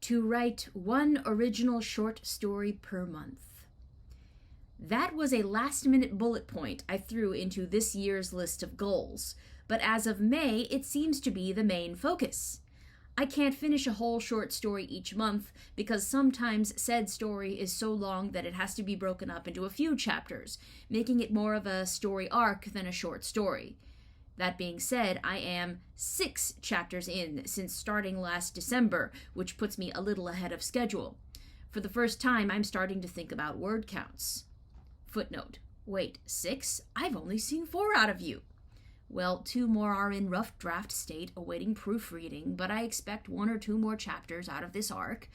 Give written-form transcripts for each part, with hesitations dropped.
to write one original short story per month. That was a last-minute bullet point I threw into this year's list of goals, but as of May, it seems to be the main focus. I can't finish a whole short story each month because sometimes said story is so long that it has to be broken up into a few chapters, making it more of a story arc than a short story. That being said, I am 6 chapters in since starting last December, which puts me a little ahead of schedule. For the first time, I'm starting to think about word counts. Footnote: wait, 6? I've only seen 4 out of you. Well, 2 more are in rough draft state awaiting proofreading, but I expect 1 or 2 more chapters out of this arc.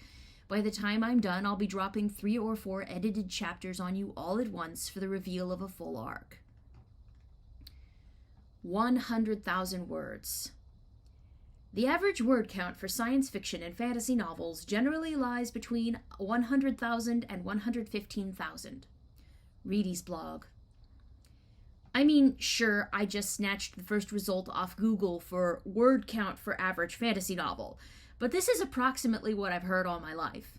By the time I'm done, I'll be dropping 3 or 4 edited chapters on you all at once for the reveal of a full arc. 100,000 words. The average word count for science fiction and fantasy novels generally lies between 100,000 and 115,000. Reedy's blog. I mean, sure, I just snatched the first result off Google for word count for average fantasy novel, but this is approximately what I've heard all my life.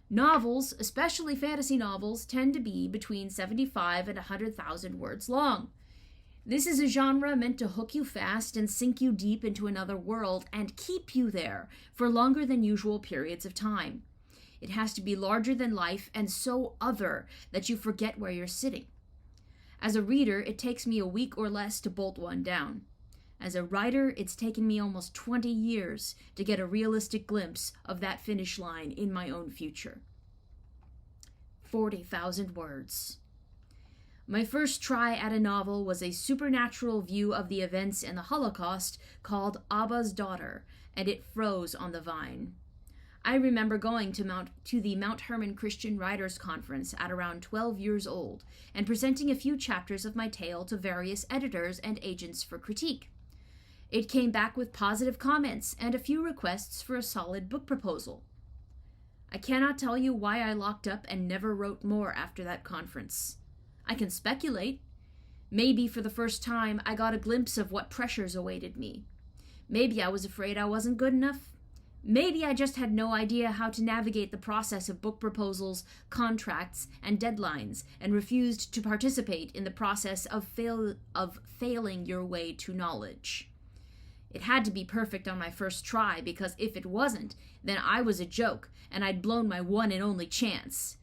Novels, especially fantasy novels, tend to be between 75 and 100,000 words long. This is a genre meant to hook you fast and sink you deep into another world and keep you there for longer than usual periods of time. It has to be larger than life and so other that you forget where you're sitting. As a reader, it takes me a week or less to bolt one down. As a writer, it's taken me almost 20 years to get a realistic glimpse of that finish line in my own future. 40,000 words. My first try at a novel was a supernatural view of the events in the Holocaust called Abba's Daughter, and it froze on the vine. I remember going to the Mount Hermon Christian Writers Conference at around 12 years old and presenting a few chapters of my tale to various editors and agents for critique. It came back with positive comments and a few requests for a solid book proposal. I cannot tell you why I locked up and never wrote more after that conference. I can speculate. Maybe for the first time I got a glimpse of what pressures awaited me. Maybe I was afraid I wasn't good enough. Maybe I just had no idea how to navigate the process of book proposals, contracts, and deadlines, and refused to participate in the process of failing your way to knowledge. It had to be perfect on my first try, because if it wasn't, then I was a joke, and I'd blown my one and only chance.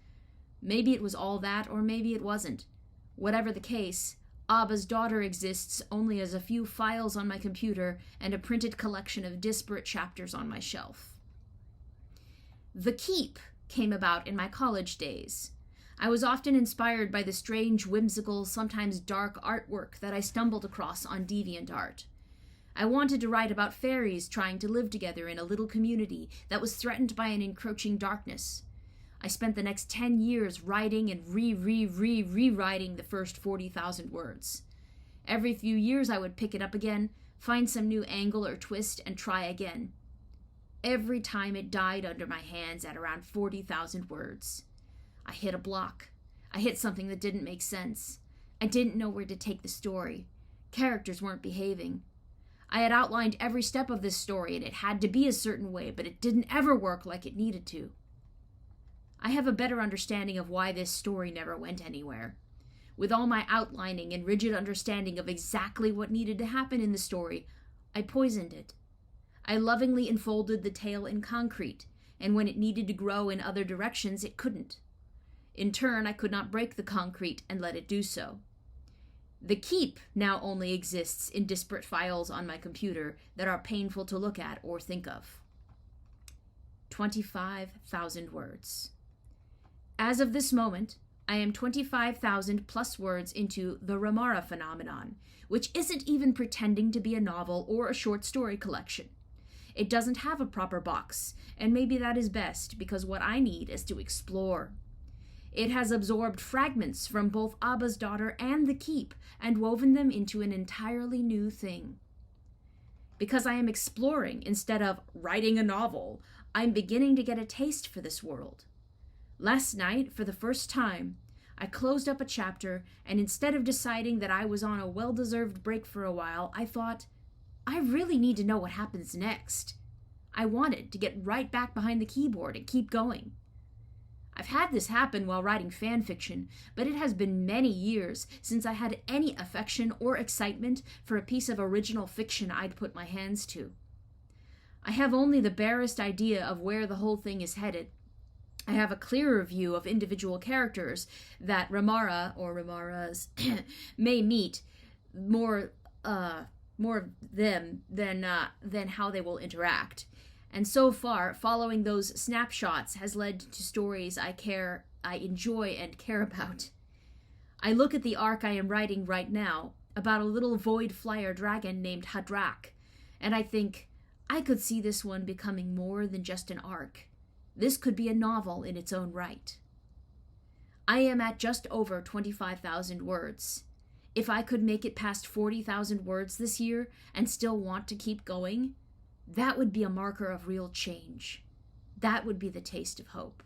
Maybe it was all that, or maybe it wasn't. Whatever the case, Abba's Daughter exists only as a few files on my computer and a printed collection of disparate chapters on my shelf. The Keep came about in my college days. I was often inspired by the strange, whimsical, sometimes dark artwork that I stumbled across on DeviantArt. I wanted to write about fairies trying to live together in a little community that was threatened by an encroaching darkness. I spent the next 10 years writing and rewriting the first 40,000 words. Every few years I would pick it up again, find some new angle or twist, and try again. Every time it died under my hands at around 40,000 words. I hit a block. I hit something that didn't make sense. I didn't know where to take the story. Characters weren't behaving. I had outlined every step of this story, and it had to be a certain way, but it didn't ever work like it needed to. I have a better understanding of why this story never went anywhere. With all my outlining and rigid understanding of exactly what needed to happen in the story, I poisoned it. I lovingly enfolded the tale in concrete, and when it needed to grow in other directions, it couldn't. In turn, I could not break the concrete and let it do so. The Keep now only exists in disparate files on my computer that are painful to look at or think of. 25,000 words. As of this moment, I am 25,000 plus words into the Ramara phenomenon, which isn't even pretending to be a novel or a short story collection. It doesn't have a proper box, and maybe that is best, because what I need is to explore. It has absorbed fragments from both Abba's Daughter and The Keep and woven them into an entirely new thing. Because I am exploring instead of writing a novel, I'm beginning to get a taste for this world. Last night, for the first time, I closed up a chapter, and instead of deciding that I was on a well-deserved break for a while, I thought, I really need to know what happens next. I wanted to get right back behind the keyboard and keep going. I've had this happen while writing fan fiction, but it has been many years since I had any affection or excitement for a piece of original fiction I'd put my hands to. I have only the barest idea of where the whole thing is headed. I have a clearer view of individual characters that Ramara, or Ramaras, may meet, more of them than how they will interact. And so far, following those snapshots has led to stories I enjoy and care about. I look at the arc I am writing right now, about a little void flyer dragon named Hadrak, and I think, I could see this one becoming more than just an arc. This could be a novel in its own right. I am at just over 25,000 words. If I could make it past 40,000 words this year and still want to keep going, that would be a marker of real change. That would be the taste of hope.